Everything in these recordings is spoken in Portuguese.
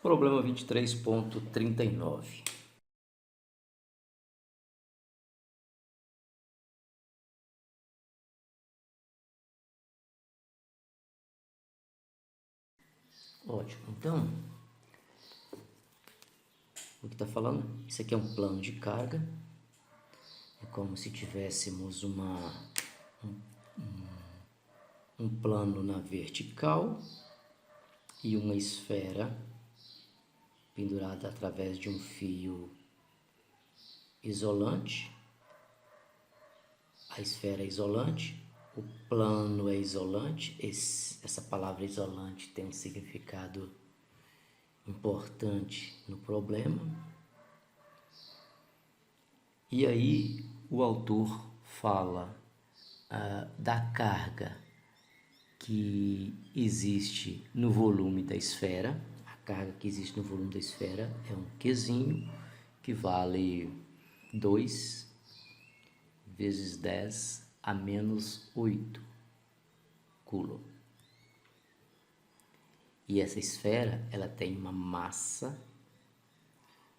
Problema 23.39. Ótimo, então, o que está falando? Isso aqui é um plano de carga. É como se tivéssemos um plano na vertical e uma esfera pendurada através de um fio isolante. A esfera é isolante, o plano é isolante. Essa palavra isolante tem um significado importante no problema. E aí o autor fala da carga que existe no volume da esfera. A carga que existe no volume da esfera é um Qzinho, que vale 2 vezes 10 a menos 8 coulomb. E essa esfera, ela tem uma massa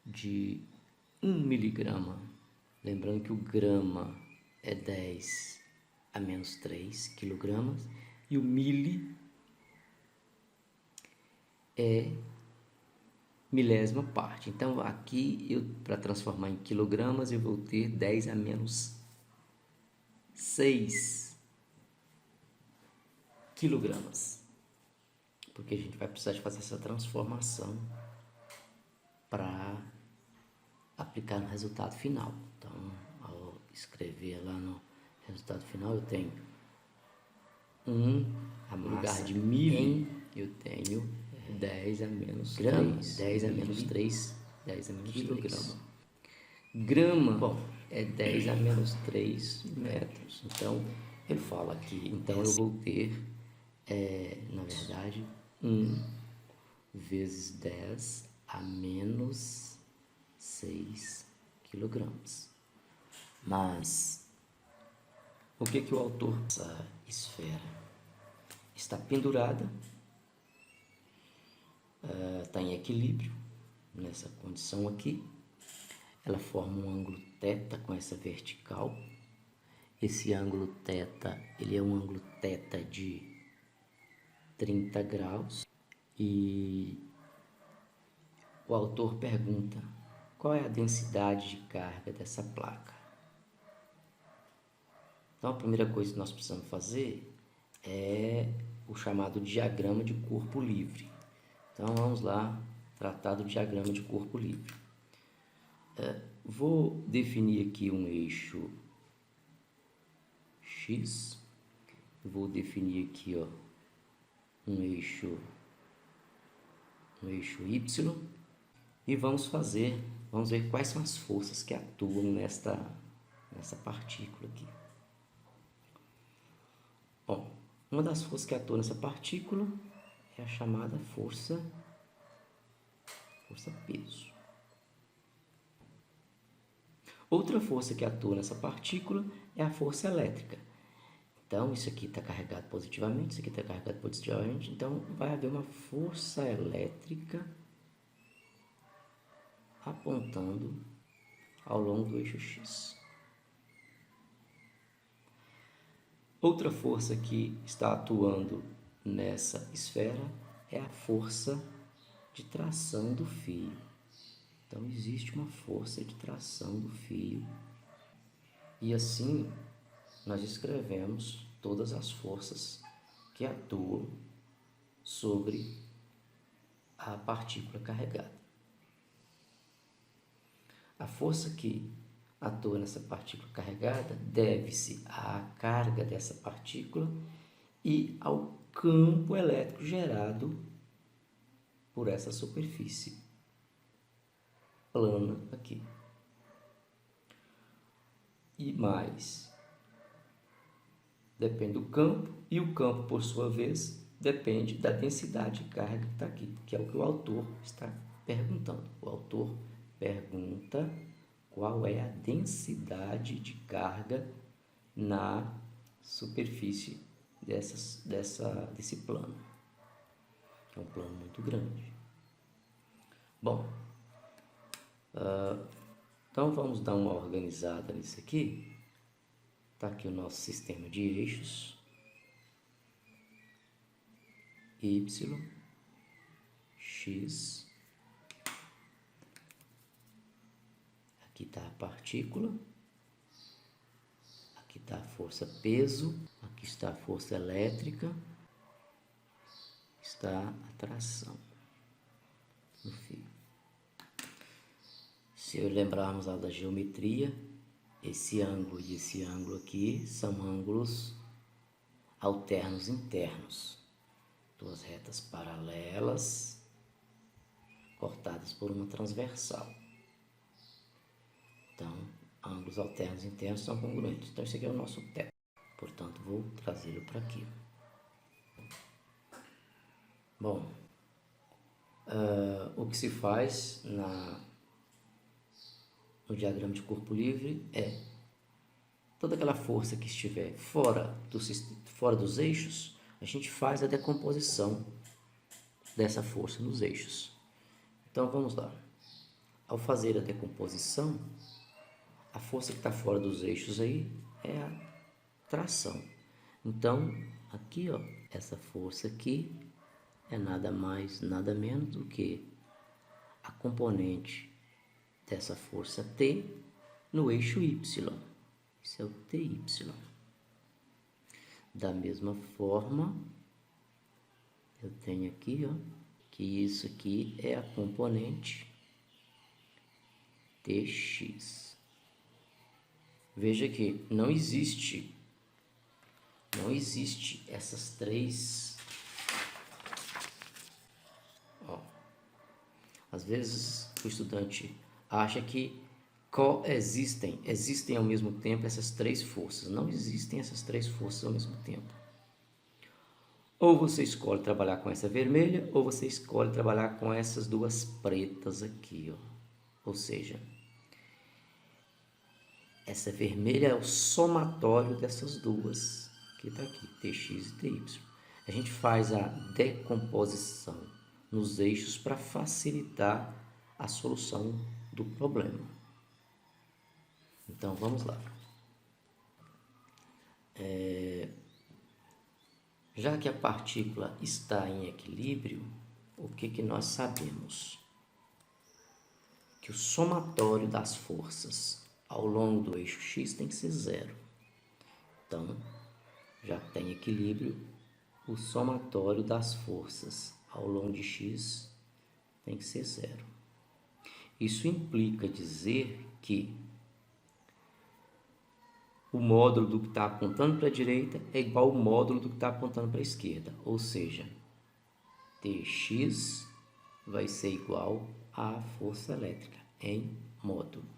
de 1 miligrama. Lembrando que o grama é 10 a menos 3 quilogramas e o mili é milésima parte. Então aqui, para transformar em quilogramas, eu vou ter 10 a menos 6 quilogramas. Porque a gente vai precisar de fazer essa transformação para aplicar no resultado final. Então, ao escrever lá no resultado final, eu tenho no lugar de mil, eu tenho 10 a menos 3. 10 a menos 3, 10 a menos quilograma. Grama, bom, é 10 a menos 3 metros. Então, ele fala aqui, então eu vou ter, na verdade, 1 vezes 10 a menos 6 quilogramas. Mas o que o autor, essa esfera está pendurada, está em equilíbrio nessa condição aqui. Ela forma um ângulo θ com essa vertical. Esse ângulo θ, ele é um ângulo θ de 30 graus. E o autor pergunta: qual é a densidade de carga dessa placa? Então, a primeira coisa que nós precisamos fazer é o chamado diagrama de corpo livre. Então, vamos lá tratar do diagrama de corpo livre. Vou definir aqui um eixo X. Vou definir aqui um eixo Y. E vamos ver quais são as forças que atuam nessa partícula aqui. Bom, uma das forças que atua nessa partícula é a chamada força-peso. Outra força que atua nessa partícula é a força elétrica. Então, isso aqui está carregado positivamente, isso aqui está carregado positivamente. Então, vai haver uma força elétrica apontando ao longo do eixo X. Outra força que está atuando nessa esfera é a força de tração do fio. Então, existe uma força de tração do fio. E assim, nós escrevemos todas as forças que atuam sobre a partícula carregada. A força que atua nessa partícula carregada deve-se à carga dessa partícula e ao campo elétrico gerado por essa superfície plana aqui. E mais, depende do campo, e o campo, por sua vez, depende da densidade de carga que está aqui, que é o que o autor está perguntando. O autor pergunta qual é a densidade de carga na superfície desse plano. É um plano muito grande. Bom, então vamos dar uma organizada nisso aqui. Está aqui o nosso sistema de eixos. Y, X. Aqui está a partícula. Aqui está a força peso. Aqui está a força elétrica. Está a tração no fio. Se lembrarmos lá da geometria, esse ângulo e esse ângulo aqui são ângulos alternos internos. Duas retas paralelas, cortadas por uma transversal. Então, ângulos alternos internos são congruentes. Então, esse aqui é o nosso teto. Portanto, vou trazê-lo para aqui. Bom, o que se faz no diagrama de corpo livre é toda aquela força que estiver fora dos eixos, a gente faz a decomposição dessa força nos eixos. Então, vamos lá. Ao fazer a decomposição, a força que está fora dos eixos aí é a tração. Então, aqui, ó, essa força aqui é nada mais, nada menos do que a componente dessa força T no eixo Y. Isso é o TY. Da mesma forma, eu tenho aqui, ó, que isso aqui é a componente TX. Veja que não existe essas três. Ó, às vezes o estudante acha que existem ao mesmo tempo essas três forças. Não existem essas três forças ao mesmo tempo. Ou você escolhe trabalhar com essa vermelha, ou você escolhe trabalhar com essas duas pretas aqui, ó. Ou seja, essa vermelha é o somatório dessas duas, que está aqui, TX e TY. A gente faz a decomposição nos eixos para facilitar a solução do problema. Então, vamos lá. Já que a partícula está em equilíbrio, o que nós sabemos? Que o somatório das forças ao longo do eixo X tem que ser zero. Então, já que tem equilíbrio, o somatório das forças ao longo de X tem que ser zero. Isso implica dizer que o módulo do que está apontando para a direita é igual ao módulo do que está apontando para a esquerda. Ou seja, Tx vai ser igual à força elétrica em módulo.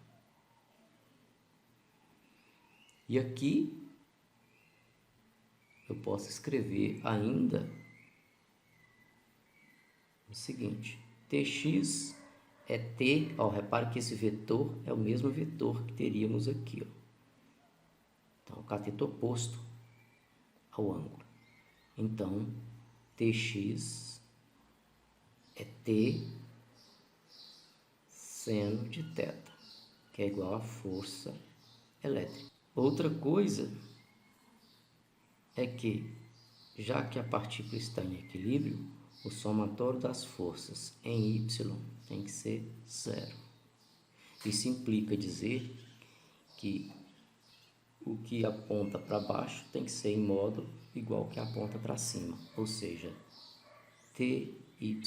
E aqui eu posso escrever ainda o seguinte: Tx é T, ó, repare que esse vetor é o mesmo vetor que teríamos aqui, ó. Então, o cateto oposto ao ângulo. Então, Tx é T seno de θ, que é igual à força elétrica. Outra coisa é que, já que a partícula está em equilíbrio, o somatório das forças em Y tem que ser zero. Isso implica dizer que o que aponta para baixo tem que ser em módulo igual ao que aponta para cima. Ou seja, TY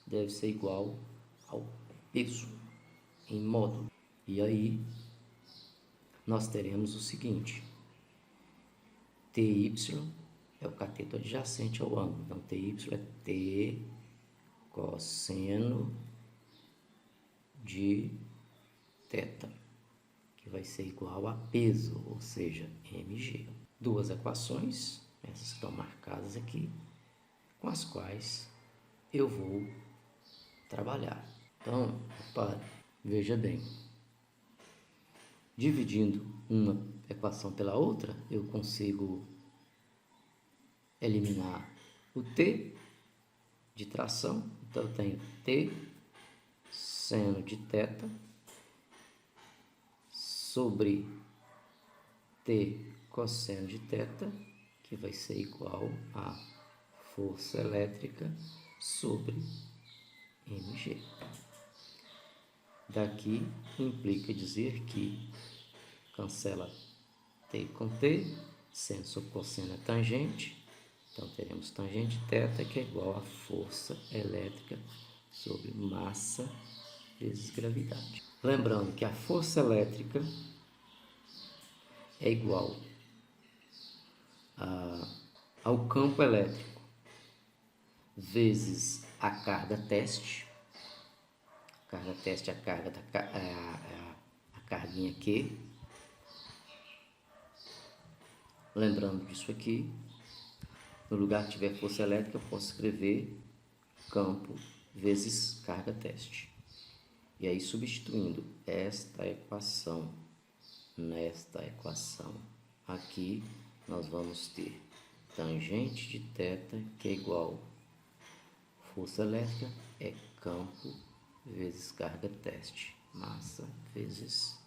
deve ser igual ao peso em módulo. E aí, nós teremos o seguinte: TY é o cateto adjacente ao ângulo. Então, TY é T cosseno de θ, que vai ser igual a peso, ou seja, mg. Duas equações, essas que estão marcadas aqui, com as quais eu vou trabalhar. Então, repare, veja bem, dividindo uma equação pela outra, eu consigo eliminar o T de tração. Então, eu tenho T seno de θ sobre T cosseno de θ, que vai ser igual a força elétrica sobre mg. Daqui implica dizer que cancela T com T, seno sobre cosseno é tangente, então teremos tangente θ, que é igual a força elétrica sobre massa vezes gravidade. Lembrando que a força elétrica é igual ao campo elétrico vezes a carga teste. A carga teste é a carga a carguinha Q. Lembrando disso aqui, no lugar que tiver força elétrica, eu posso escrever campo vezes carga teste. E aí, substituindo esta equação nesta equação aqui, nós vamos ter tangente de θ, que é igual força elétrica, é campo vezes carga teste, massa vezes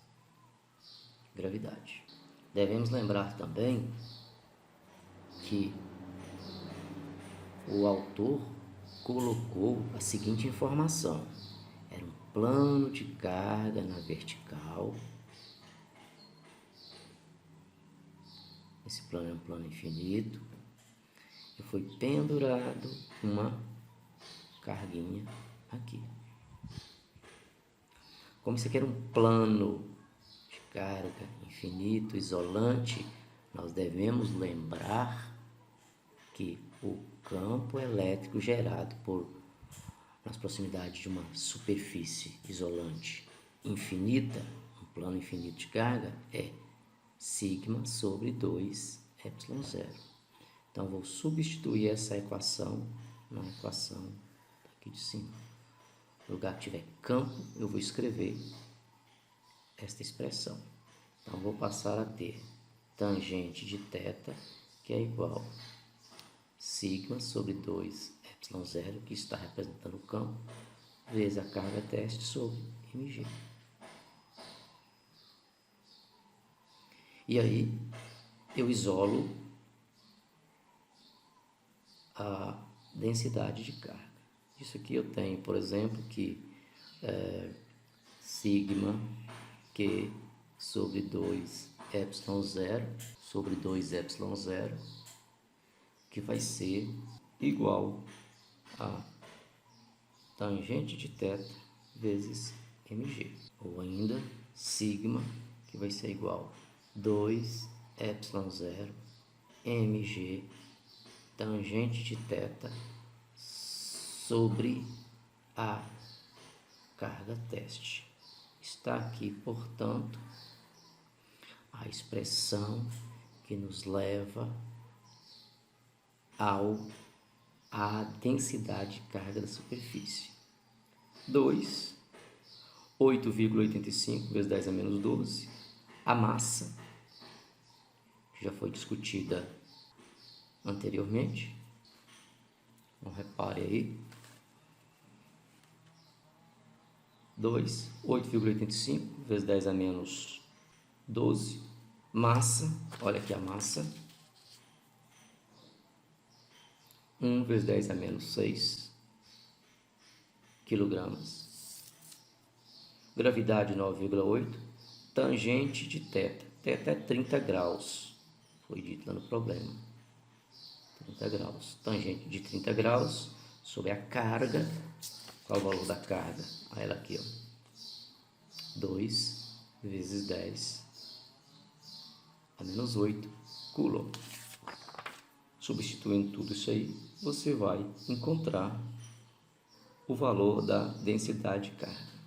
gravidade. Devemos lembrar também que o autor colocou a seguinte informação: era um plano de carga na vertical. Esse plano é um plano infinito e foi pendurado uma carguinha aqui. Como isso aqui era um plano de carga infinito, isolante, nós devemos lembrar que o campo elétrico gerado nas proximidades de uma superfície isolante infinita, um plano infinito de carga, é sigma sobre 2 ε0. Então, vou substituir essa equação na equação aqui de cima. No lugar que tiver campo, eu vou escrever esta expressão. Então, vou passar a ter tangente de θ, que é igual a sigma sobre 2 ε0, que está representando o campo, vezes a carga teste sobre mg. E aí, eu isolo a densidade de carga. Isso aqui eu tenho, por exemplo, que sigma Q sobre 2 ε0 sobre 2 ε0, que vai ser igual a tangente de θ vezes mg. Ou ainda, sigma, que vai ser igual a 2 ε0 mg tangente de θ sobre a carga teste. Está aqui, portanto, a expressão que nos leva à densidade de carga da superfície. 8,85 vezes 10 a menos 12, a massa, que já foi discutida anteriormente. Então, repare aí. 8,85 vezes 10 a menos 12, massa, olha aqui a massa, 1 vezes 10 a menos 6 quilogramas. Gravidade 9,8, tangente de θ. Θ é 30 graus, foi dito lá no problema. 30 graus. Tangente de 30 graus sobre a carga. Qual é o valor da carga? Olha ela aqui, ó. 2 vezes 10 a menos 8 coulomb. Substituindo tudo isso aí, você vai encontrar o valor da densidade de carga.